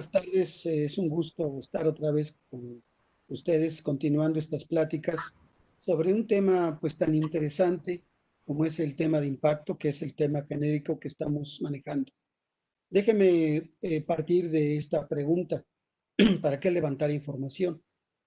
buenas tardes. Es un gusto estar otra vez con ustedes continuando estas pláticas sobre un tema pues tan interesante como es el tema de impacto, que es el tema genérico que estamos manejando. Déjeme partir de esta pregunta. ¿Para qué levantar información?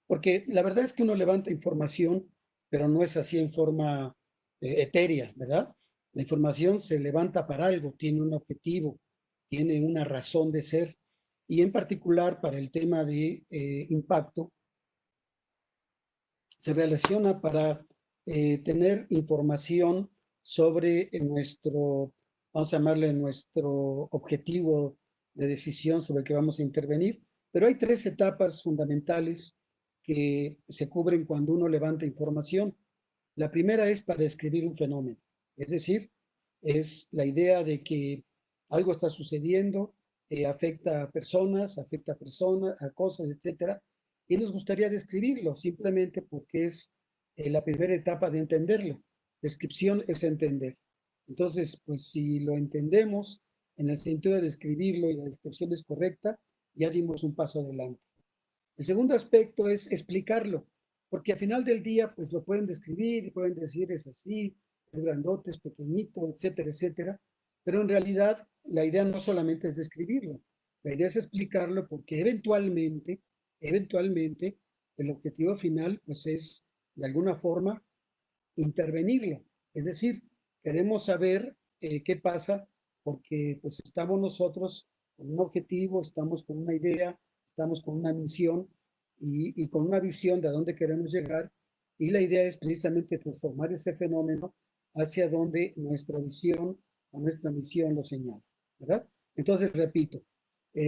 Porque la verdad es que uno levanta información, pero no es así en forma etérea, ¿verdad? La información se levanta para algo, tiene un objetivo, tiene una razón de ser. Y en particular para el tema de impacto, se relaciona para tener información sobre nuestro, vamos a llamarle nuestro objetivo de decisión sobre el que vamos a intervenir. Pero hay tres etapas fundamentales que se cubren cuando uno levanta información. La primera es para describir un fenómeno, es decir, es la idea de que algo está sucediendo, afecta a personas, a cosas, etcétera, y nos gustaría describirlo simplemente porque es la primera etapa de entenderlo. Descripción es entender. Entonces, pues si lo entendemos en el sentido de describirlo y la descripción es correcta, ya dimos un paso adelante. El segundo aspecto es explicarlo, porque al final del día, pues lo pueden describir y pueden decir es así, es grandote, es pequeñito, etcétera, etcétera, pero en realidad la idea no solamente es describirlo, la idea es explicarlo porque eventualmente, el objetivo final, pues es de alguna forma intervenirlo. Es decir, queremos saber qué pasa porque pues estamos nosotros con un objetivo, estamos con una idea, estamos con una misión y con una visión de a dónde queremos llegar. Y la idea es precisamente transformar ese fenómeno hacia donde nuestra visión o nuestra misión lo señala, ¿verdad? Entonces, repito,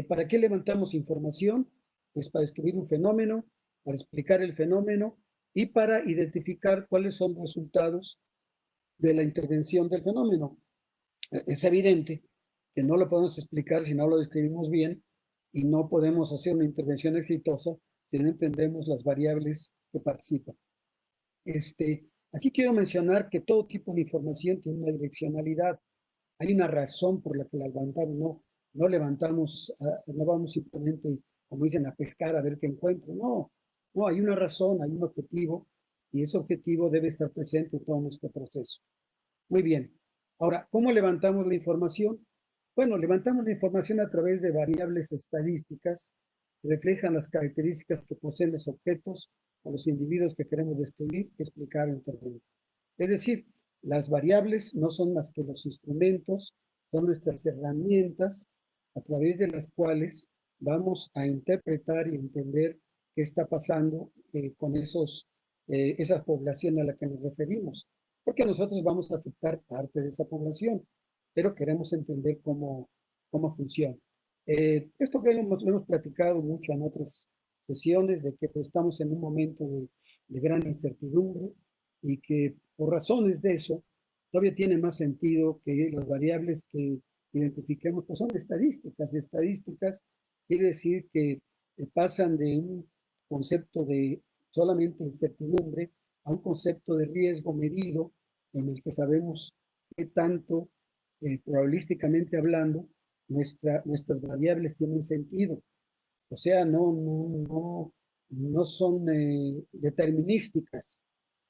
¿para qué levantamos información? Pues para describir un fenómeno, para explicar el fenómeno y para identificar cuáles son los resultados de la intervención del fenómeno. Es evidente que no lo podemos explicar si no lo describimos bien y no podemos hacer una intervención exitosa si no entendemos las variables que participan. Aquí quiero mencionar que todo tipo de información tiene una direccionalidad. Hay una razón por la que la levantamos, no levantamos, no vamos simplemente, como dicen, a pescar a ver qué encuentro. No, hay una razón, hay un objetivo y ese objetivo debe estar presente en todo nuestro proceso. Muy bien. Ahora, ¿cómo levantamos la información? Bueno, levantamos la información a través de variables estadísticas que reflejan las características que poseen los objetos o los individuos que queremos describir, explicar o intervenir. Es decir, las variables no son más que los instrumentos, son nuestras herramientas a través de las cuales vamos a interpretar y entender qué está pasando con esa población a la que nos referimos. Porque nosotros vamos a afectar parte de esa población, pero queremos entender cómo funciona. Esto que lo hemos platicado mucho en otras sesiones, de que pues, estamos en un momento de gran incertidumbre, y que por razones de eso todavía tiene más sentido que las variables que identifiquemos pues son estadísticas. Estadísticas quiere decir que pasan de un concepto de solamente incertidumbre a un concepto de riesgo medido en el que sabemos qué tanto, probabilísticamente hablando, nuestras variables tienen sentido. O sea, no son determinísticas,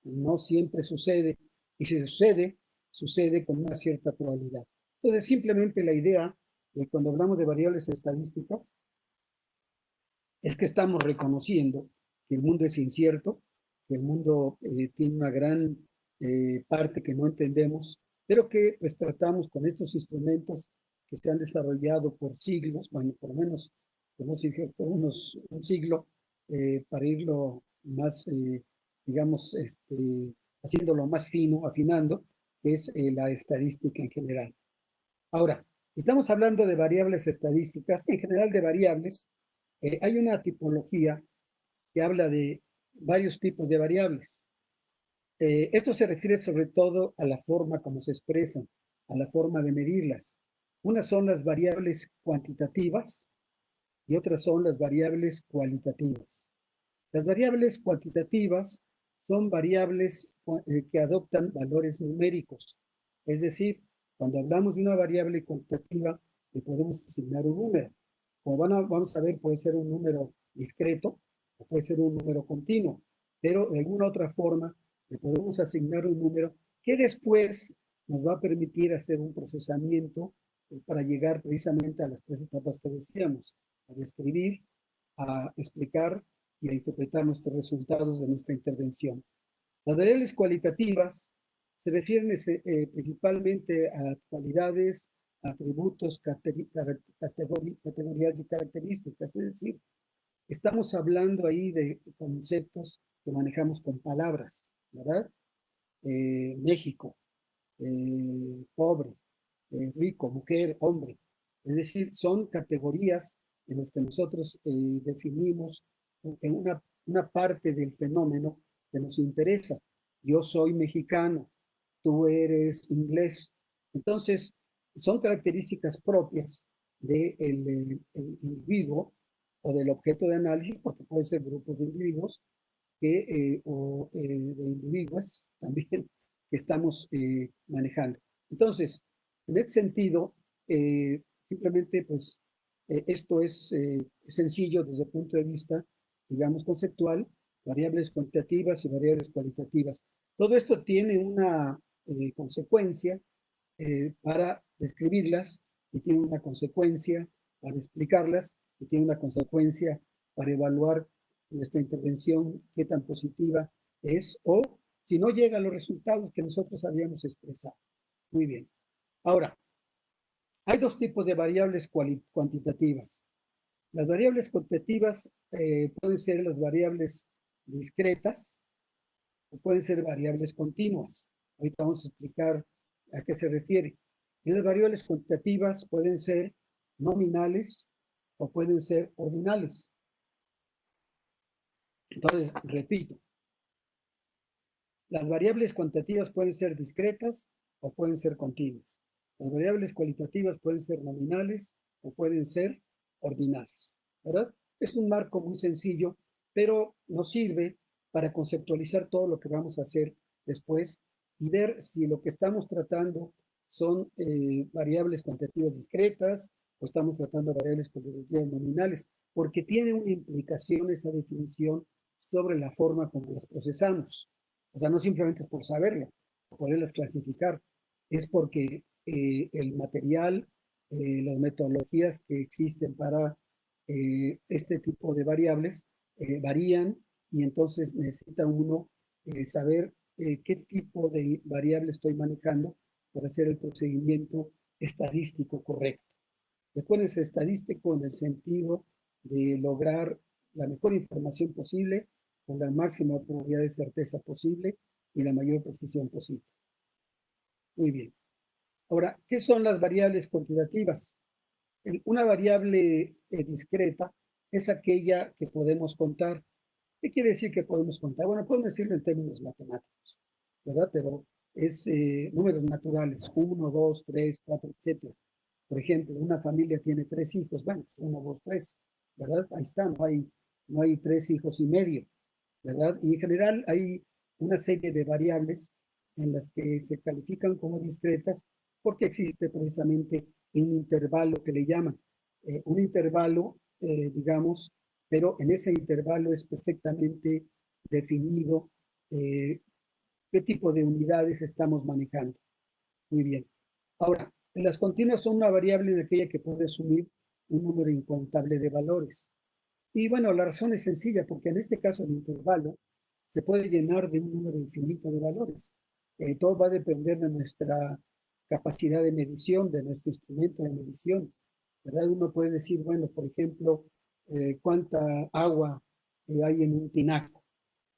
no siempre sucede, y si sucede, sucede con una cierta probabilidad. Entonces, simplemente la idea de cuando hablamos de variables estadísticas es que estamos reconociendo que el mundo es incierto, que el mundo tiene una gran parte que no entendemos, pero que pues tratamos con estos instrumentos que se han desarrollado por siglos, bueno, por lo menos por un siglo, para irlo más, digamos, haciéndolo más fino, afinando, que es la estadística en general. Ahora, estamos hablando de variables estadísticas, en general de variables. Hay una tipología que habla de varios tipos de variables. Esto se refiere sobre todo a la forma como se expresan, a la forma de medirlas. Unas son las variables cuantitativas y otras son las variables cualitativas. Las variables cuantitativas son variables que adoptan valores numéricos. Es decir, cuando hablamos de una variable cuantitativa, le podemos asignar un número. como vamos a ver, puede ser un número discreto o puede ser un número continuo, pero de alguna otra forma le podemos asignar un número que después nos va a permitir hacer un procesamiento para llegar precisamente a las tres etapas que decíamos, a describir, a explicar y a interpretar nuestros resultados de nuestra intervención. Las variables cualitativas se refieren principalmente a cualidades, atributos, categorías y características, es decir, estamos hablando ahí de conceptos que manejamos con palabras, ¿verdad? México, pobre, rico, mujer, hombre. Es decir, son categorías en las que nosotros definimos en una parte del fenómeno que nos interesa. Yo soy mexicano, tú eres inglés. Entonces, son características propias del individuo o del objeto de análisis, porque puede ser grupos de individuos o de individuos también que estamos manejando. Entonces, en este sentido, simplemente pues esto es sencillo desde el punto de vista, digamos, conceptual, variables cuantitativas y variables cualitativas. Todo esto tiene una consecuencia para describirlas y tiene una consecuencia para explicarlas y tiene una consecuencia para evaluar nuestra intervención, qué tan positiva es o si no llega a los resultados que nosotros habíamos expresado. Muy bien. Ahora, hay dos tipos de variables cuantitativas. Las variables cuantitativas pueden ser las variables discretas o pueden ser variables continuas. Ahorita vamos a explicar a qué se refiere. Y las variables cuantitativas pueden ser nominales o pueden ser ordinales. Entonces, repito, las variables cuantitativas pueden ser discretas o pueden ser continuas. Las variables cualitativas pueden ser nominales o pueden ser ordinales, ¿verdad? Es un marco muy sencillo, pero nos sirve para conceptualizar todo lo que vamos a hacer después y ver si lo que estamos tratando son variables cuantitativas discretas o estamos tratando variables cuantitativas nominales, porque tiene una implicación esa definición sobre la forma como las procesamos. O sea, no simplemente es por saberlo, por poderlas clasificar, es porque el material, las metodologías que existen para este tipo de variables varían y entonces necesita uno saber qué tipo de variable estoy manejando para hacer el procedimiento estadístico correcto. Recuerden, es estadístico en el sentido de lograr la mejor información posible con la máxima probabilidad de certeza posible y la mayor precisión posible. Muy bien. Ahora, ¿qué son las variables cuantitativas? Una variable discreta es aquella que podemos contar. ¿Qué quiere decir que podemos contar? Bueno, podemos decirlo en términos matemáticos, ¿verdad? Pero es números naturales, 1, 2, 3, 4, etc. Por ejemplo, una familia tiene 3 hijos, bueno, 1, 2, 3, ¿verdad? Ahí está, no hay 3 hijos y medio, ¿verdad? Y en general hay una serie de variables en las que se califican como discretas porque existe precisamente un intervalo que le llaman. Un intervalo, digamos, pero en ese intervalo es perfectamente definido qué tipo de unidades estamos manejando. Muy bien. Ahora, las continuas son una variable de aquella que puede asumir un número incontable de valores. Y bueno, la razón es sencilla, porque en este caso el intervalo se puede llenar de un número infinito de valores. Todo va a depender de nuestra capacidad de medición, de nuestro instrumento de medición, ¿verdad? Uno puede decir, bueno, por ejemplo, cuánta agua hay en un tinaco.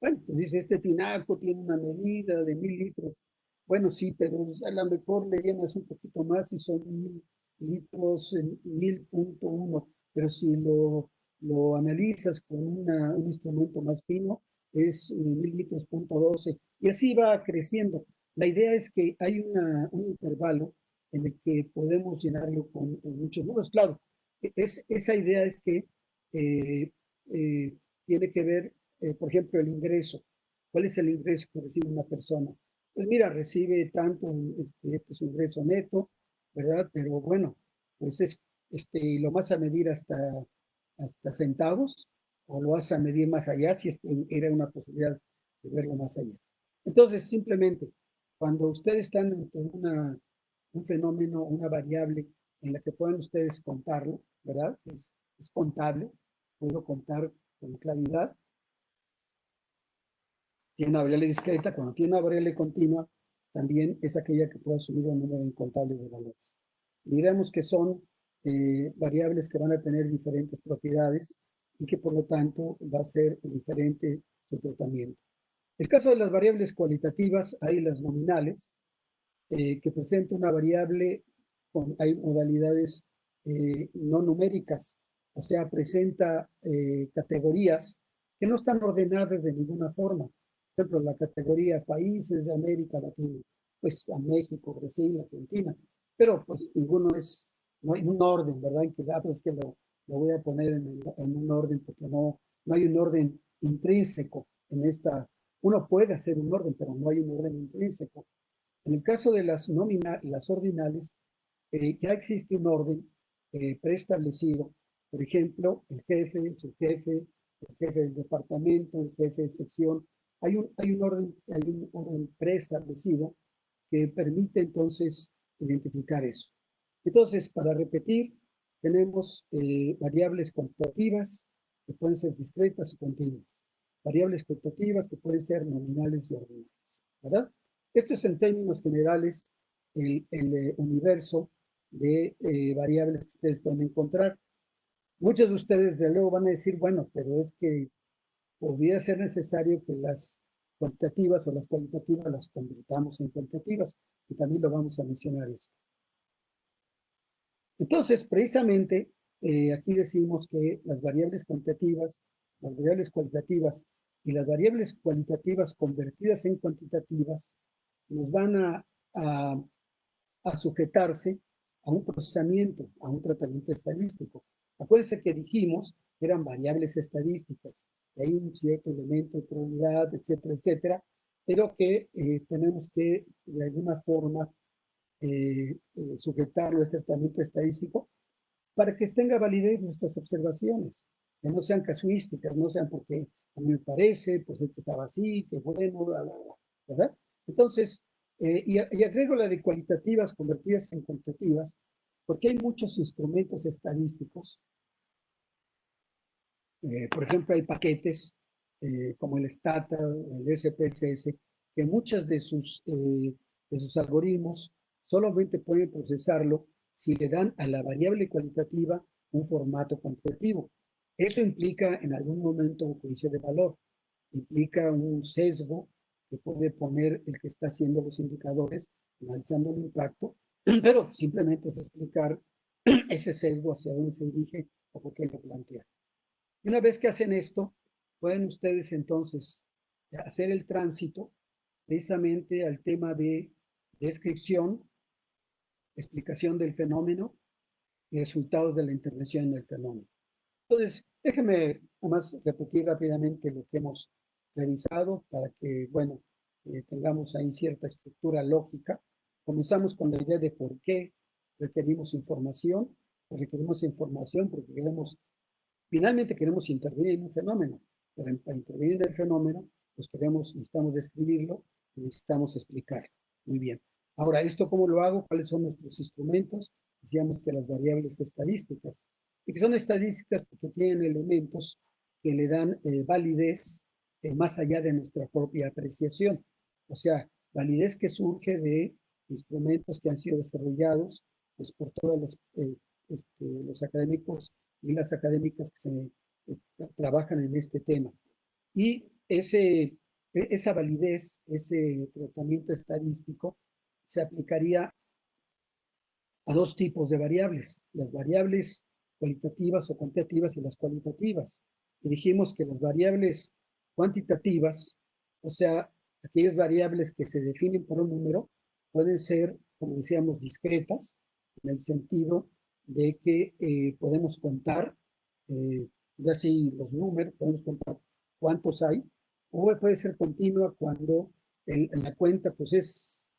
Bueno, pues dice, este tinaco tiene una medida de 1000 litros. Bueno, sí, pero a lo mejor le llenas un poquito más y son 1000 litros, 1000.1. Pero si lo analizas con un instrumento más fino, es 1000 litros.12. Y así va creciendo. La idea es que hay un intervalo en el que podemos llenarlo con muchos números. Claro, esa idea es que eh, eh, tiene que ver por ejemplo, el ingreso. ¿Cuál es el ingreso que recibe una persona? Pues mira, recibe tanto, este es su ingreso neto, ¿verdad? Pero bueno, pues es y lo vas a medir hasta centavos, o lo vas a medir más allá, si es que era una posibilidad de verlo más allá. Entonces, simplemente, cuando ustedes están ante un fenómeno, una variable en la que puedan ustedes contarlo, ¿verdad? Es contable, puedo contar con claridad. Tiene una variable discreta, cuando tiene una variable continua, también es aquella que puede asumir un número incontable de valores. Diremos que son variables que van a tener diferentes propiedades y que por lo tanto va a ser diferente su tratamiento. El caso de las variables cualitativas, hay las nominales, que presenta una variable, hay modalidades no numéricas, o sea, presenta categorías que no están ordenadas de ninguna forma. Por ejemplo, la categoría países de América Latina, pues a México, Brasil, Argentina, pero pues no hay un orden, ¿verdad? En que, pues que lo voy a poner en un orden porque no hay un orden intrínseco en esta. Uno puede hacer un orden, pero no hay un orden intrínseco. En el caso de las ordinales, ya existe un orden preestablecido. Por ejemplo, el jefe, el subjefe, el jefe del departamento, el jefe de sección. Hay un orden preestablecido que permite entonces identificar eso. Entonces, para repetir, tenemos variables cuantitativas que pueden ser discretas o continuas. Variables cuantitativas que pueden ser nominales y ordinales, ¿verdad? Esto es en términos generales el universo de variables que ustedes pueden encontrar. Muchos de ustedes de luego van a decir, bueno, pero es que podría ser necesario que las cuantitativas o las cualitativas las convirtamos en cuantitativas, y también lo vamos a mencionar esto. Entonces, precisamente, aquí decimos que las variables cuantitativas, las variables cualitativas y las variables cualitativas convertidas en cuantitativas nos van a sujetarse a un procesamiento, a un tratamiento estadístico. Acuérdense que dijimos que eran variables estadísticas, que hay un cierto elemento de probabilidad, etcétera, etcétera, pero que tenemos que de alguna forma sujetarlo a este tratamiento estadístico para que tenga validez nuestras observaciones, que no sean casuísticas, no sean porque a mí me parece, pues esto estaba así, qué bueno, bla, bla, bla, ¿verdad? Entonces, y agrego la de cualitativas convertidas en cuantitativas, porque hay muchos instrumentos estadísticos. Por ejemplo, hay paquetes como el Stata, el SPSS, que muchas de sus algoritmos solamente pueden procesarlo si le dan a la variable cualitativa un formato cuantitativo. Eso implica en algún momento un juicio de valor, implica un sesgo que puede poner el que está haciendo los indicadores, analizando el impacto, pero simplemente es explicar ese sesgo hacia dónde se dirige o por qué lo plantea. Y una vez que hacen esto, pueden ustedes entonces hacer el tránsito precisamente al tema de descripción, explicación del fenómeno y resultados de la intervención en el fenómeno. Entonces, déjenme nomás repetir rápidamente lo que hemos revisado para que, bueno, tengamos ahí cierta estructura lógica. Comenzamos con la idea de por qué requerimos información. Pues requerimos información porque finalmente queremos intervenir en un fenómeno, pero para intervenir en el fenómeno, pues necesitamos describirlo y necesitamos explicarlo. Muy bien. Ahora, ¿esto cómo lo hago? ¿Cuáles son nuestros instrumentos? Decíamos que las variables estadísticas, y que son estadísticas porque tienen elementos que le dan validez más allá de nuestra propia apreciación. O sea, validez que surge de instrumentos que han sido desarrollados pues, por todos los académicos y las académicas que trabajan en este tema. Y esa validez, ese tratamiento estadístico, se aplicaría a dos tipos de variables, las variables cualitativas o cuantitativas y las cualitativas. Y dijimos que las variables cuantitativas, o sea, aquellas variables que se definen por un número, pueden ser, como decíamos, discretas, en el sentido de que podemos contar, así los números, podemos contar cuántos hay, o puede ser continua cuando la cuenta pues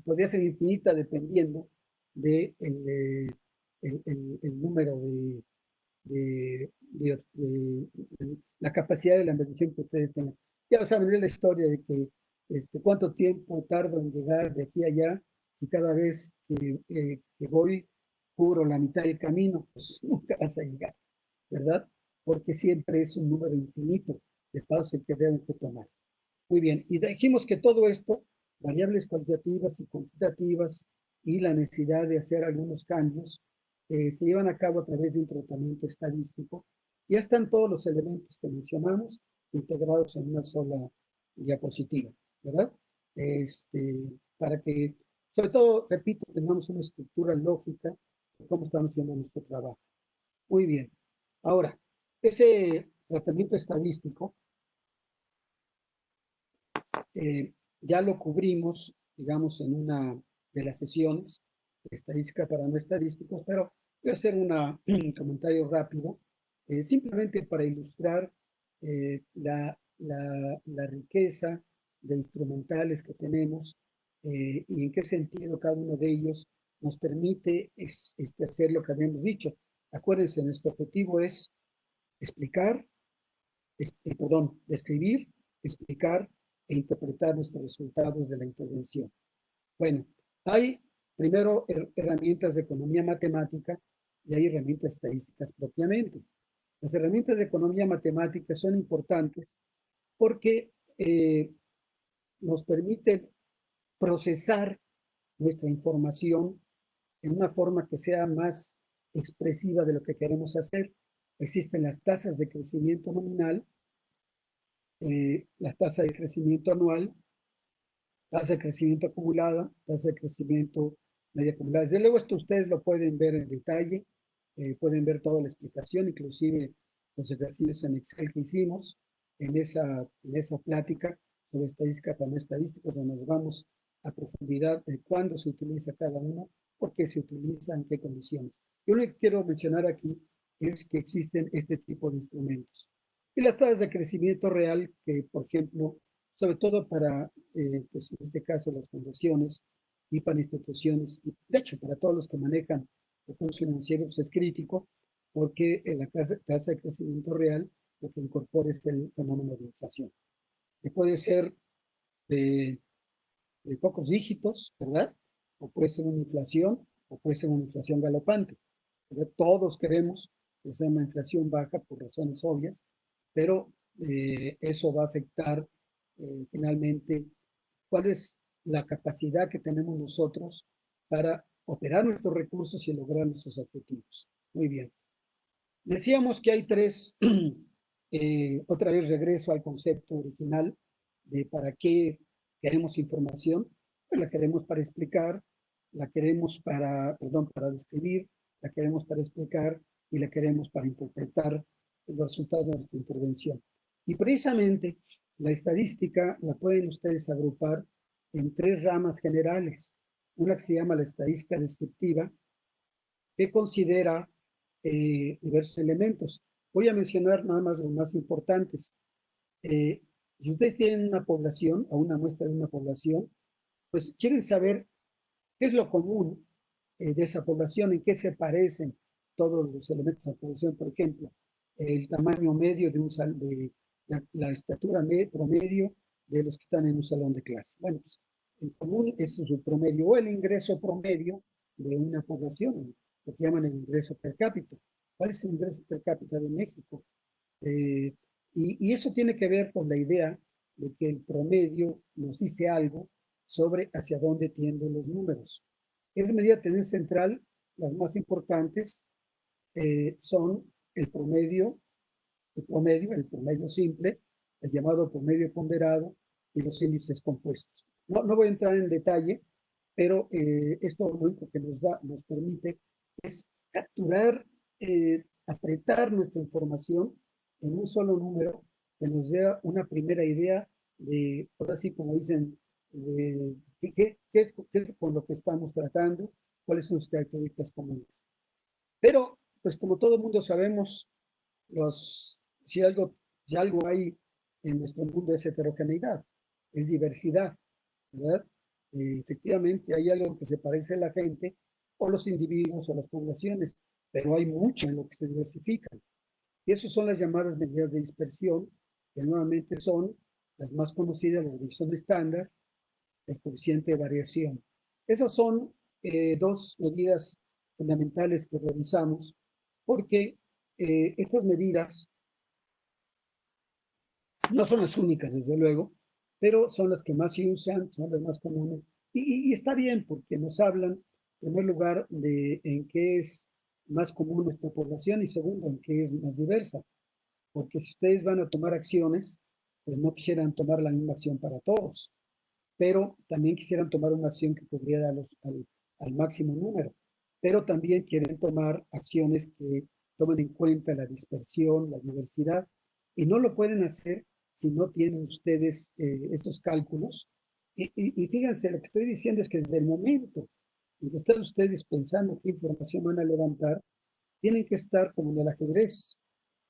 podría ser infinita dependiendo de el número de la capacidad de la medición que ustedes tengan. Ya saben, es la historia de que cuánto tiempo tardo en llegar de aquí a allá, si cada vez que voy cubro la mitad del camino, pues nunca vas a llegar, ¿verdad? Porque siempre es un número infinito de pasos que deben que tomar. Muy bien, y dijimos que todo esto, variables cualitativas y cuantitativas, y la necesidad de hacer algunos cambios, se llevan a cabo a través de un tratamiento estadístico. Ya están todos los elementos que mencionamos integrados en una sola diapositiva, ¿verdad? Para que, sobre todo, repito, tengamos una estructura lógica de cómo estamos haciendo nuestro trabajo. Muy bien. Ahora, ese tratamiento estadístico ya lo cubrimos, digamos, en una de las sesiones de estadística para no estadísticos, pero voy a hacer un comentario rápido, simplemente para ilustrar la riqueza de instrumentales que tenemos y en qué sentido cada uno de ellos nos permite hacer lo que habíamos dicho. Acuérdense, nuestro objetivo es explicar, describir, explicar e interpretar nuestros resultados de la intervención. Bueno, hay primero herramientas de economía matemática y hay herramientas estadísticas propiamente. Las herramientas de economía matemática son importantes porque nos permiten procesar nuestra información en una forma que sea más expresiva de lo que queremos hacer. Existen las tasas de crecimiento nominal, la tasa de crecimiento anual, tasa de crecimiento acumulada, tasa de crecimiento media acumulada. Desde luego esto ustedes lo pueden ver en detalle, pueden ver toda la explicación, inclusive los ejercicios en Excel que hicimos en esa plática sobre estadística para no estadísticos, donde nos vamos a profundidad de cuándo se utiliza cada uno, por qué se utiliza, en qué condiciones. Yo lo que quiero mencionar aquí es que existen este tipo de instrumentos. Y las tasas de crecimiento real, que por ejemplo, sobre todo para, pues en este caso, las fundaciones y para instituciones, y de hecho para todos los que manejan recursos financieros es crítico, porque en la tasa de crecimiento real lo que incorpora es el fenómeno de inflación, que puede ser de, de pocos dígitos, ¿verdad? O puede ser una inflación, o puede ser una inflación galopante. ¿Verdad? Todos queremos que sea una inflación baja por razones obvias, pero eso va a afectar finalmente cuál es la capacidad que tenemos nosotros para operar nuestros recursos y lograr nuestros objetivos. Muy bien. Decíamos que hay tres, otra vez regreso al concepto original de para qué queremos información. Pues la queremos para explicar, la queremos para describir, la queremos para explicar y la queremos para interpretar los resultados de nuestra intervención. Y precisamente la estadística la pueden ustedes agrupar en tres ramas generales. Una que se llama la estadística descriptiva, que considera diversos elementos. Voy a mencionar nada más los más importantes. Si ustedes tienen una población o una muestra de una población, pues quieren saber qué es lo común de esa población, en qué se parecen todos los elementos de la población, por ejemplo, el tamaño medio de la estatura promedio de los que están en un salón de clase. Bueno, pues en común es su promedio o el ingreso promedio de una población, lo que llaman el ingreso per cápita. ¿Cuál es el ingreso per cápita de México? Eh, y eso tiene que ver con la idea de que el promedio nos dice algo sobre hacia dónde tienden los números. Esa medida de tendencia central, las más importantes, son el promedio simple, el llamado promedio ponderado y los índices compuestos. No voy a entrar en detalle, pero esto lo único que nos permite es capturar, apretar nuestra información en un solo número que nos dé una primera idea de, ahora sí como dicen, qué es con lo que estamos tratando, cuáles son sus características comunes. Pero, pues como todo el mundo sabemos, si algo hay en nuestro mundo es heterogeneidad, es diversidad, ¿verdad? Efectivamente, hay algo que se parece a la gente, o los individuos o las poblaciones, pero hay mucho en lo que se diversifican. Y esas son las llamadas medidas de dispersión, que nuevamente son las más conocidas, la división estándar, el coeficiente de variación. Esas son dos medidas fundamentales que revisamos, porque estas medidas no son las únicas, desde luego, pero son las que más se usan, son las más comunes. Y está bien, porque nos hablan, en primer lugar, de en qué es más común nuestra población y segundo, en qué es más diversa. Porque si ustedes van a tomar acciones, pues no quisieran tomar la misma acción para todos, pero también quisieran tomar una acción que cubriera al máximo número, pero también quieren tomar acciones que tomen en cuenta la dispersión, la diversidad, y no lo pueden hacer si no tienen ustedes estos cálculos. Y fíjense, lo que estoy diciendo es que desde el momento en que están ustedes pensando qué información van a levantar, tienen que estar como en el ajedrez.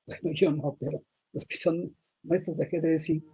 Bueno, yo no, pero los que son maestros de ajedrez sí.